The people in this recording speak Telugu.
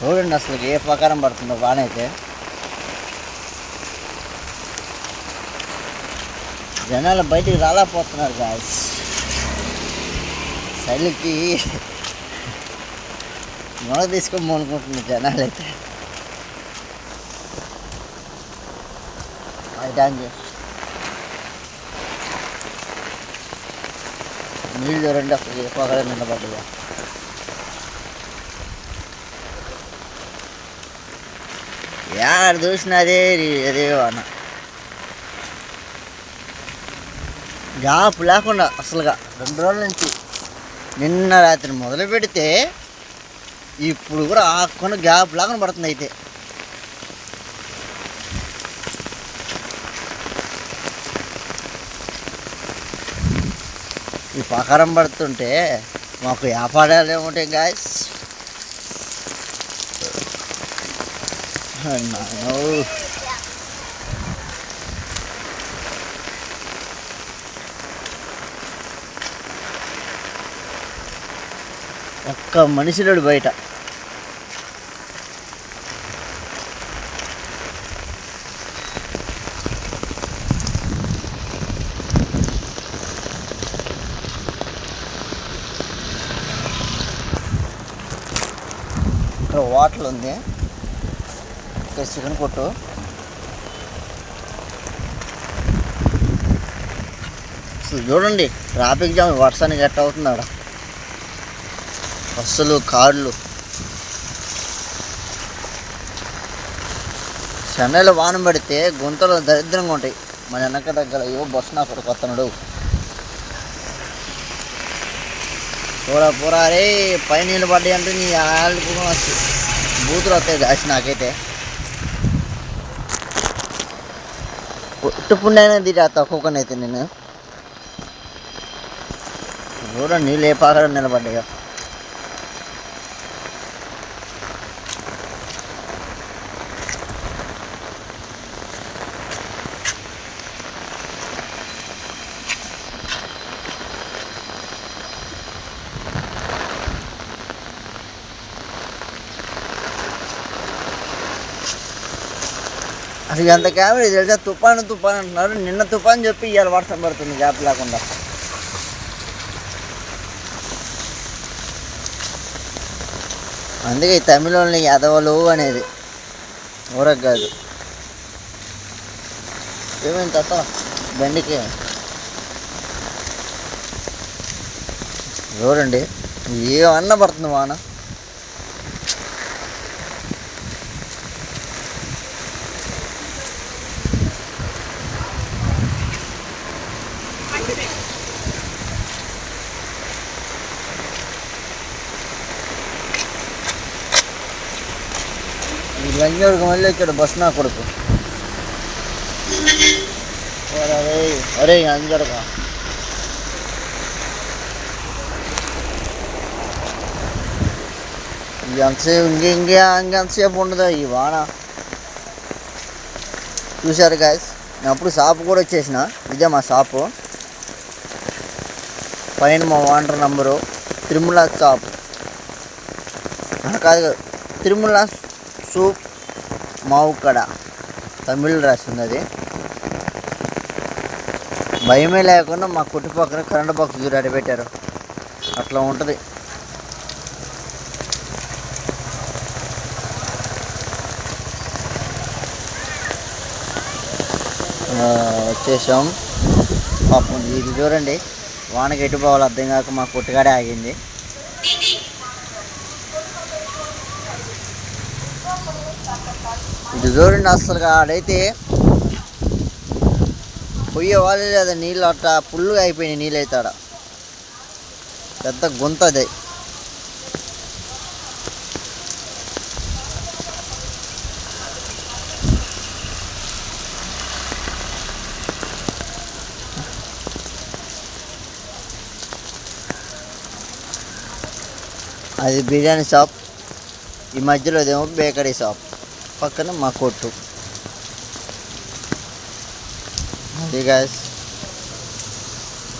చూడండి అసలు ఏ ప్రకారం పడుతుందో బాగానైతే. జనాలు బయటికి రాలేకపోతున్నారు గాయస్. చలికి మొల తీసుకొని మొనుకుంటున్నారు జనాలు అయితే. నీళ్ళు చూడండి అసలు ఏ ప్రకారం నిలబడ్డా. యాడ చూసినా అదే వాన. గ్యాప్ లేకుండా అసలుగా 2 రోజుల నుంచి, నిన్న రాత్రి మొదలు పెడితే ఇప్పుడు కూడా ఆకుండా గ్యాప్ లేకుండా పడుతుంది. అయితే ఈ ప్రకారం పడుతుంటే మాకు వ్యాపారాలు ఏముంటాయి గాయస్. ఒక్క మనిషి లేడు బయట. ఇక్కడ వాటర్ ఉంది, ఇక్కడ చికెన్ కొట్టు. అసలు చూడండి ట్రాఫిక్ జామ్ వర్షానికి ఎట్ట అవుతుంది అక్కడ. బస్సులు, కార్లు. చెన్నైలో వాన పడితే గుంతలు దరిద్రంగా ఉంటాయి. మన వెనక దగ్గర బస్సు నా కొడుకు వస్తున్నాడు. పూరా రే పై నీళ్ళు పడ్డాయి అంటే నీ బూతులు వస్తాయి కాసి. నాకైతే పుట్టుపుండైనా తీరేస్తా ఒక్కొక్కనైతే నేను. చూడండి నీళ్ళు ఏ పాకడ నిలబడ్డాయో. అసలు ఎంత కెమెరా తెలుసా, తుఫాను అంటున్నారు. నిన్న తుఫాను చెప్పి ఇవాళ వర్షం పడుతుంది గ్యాప్ లేకుండా. అందుకే ఈ తమిళని ఎదవలు అనేది ఊరకు కాదు. ఏమైంది తాత బండికి? చూడండి ఏమన్నా పడుతుంది వాన. లంజోడికి మళ్ళీ ఇక్కడ బస్సు నా కొడుకు. అరే అంజడక ఇంకెంతసేపు ఉండదు ఈ వాన. చూశారు గాయస్, నేను అప్పుడు షాపు కూడా వచ్చేసిన. ఇదే మా షాపు. పైన మా ఓనర్ నంబరు తిరుమల షాప్ కాదు, తిరుమల సూప్ మావుకడ తమిళ్ రాస్తుంది. అది భయమే లేకుండా మా కుట్టు పక్కన కరెంట్ బాక్స్ దూరాడి పెట్టారు. అట్లా ఉంటుంది. వచ్చేసాం. పాపం ఇది చూడండి, వానకి ఎటు పోవాలి అర్థం కాక మా కుట్టుగాడే ఆగింది. ఇది చూడండి అసలు ఆడైతే పొయ్యే వాళ్ళు లేదా, నీళ్ళు అట్లా ఫుల్గా అయిపోయినాయి. నీళ్ళు అయితే ఆడ పెద్ద గుంత అది. అది బిర్యానీ షాప్, ఈ మధ్యలో అదేమో బేకరీ షాప్, పక్కన మా కొట్టు. అది గాయస్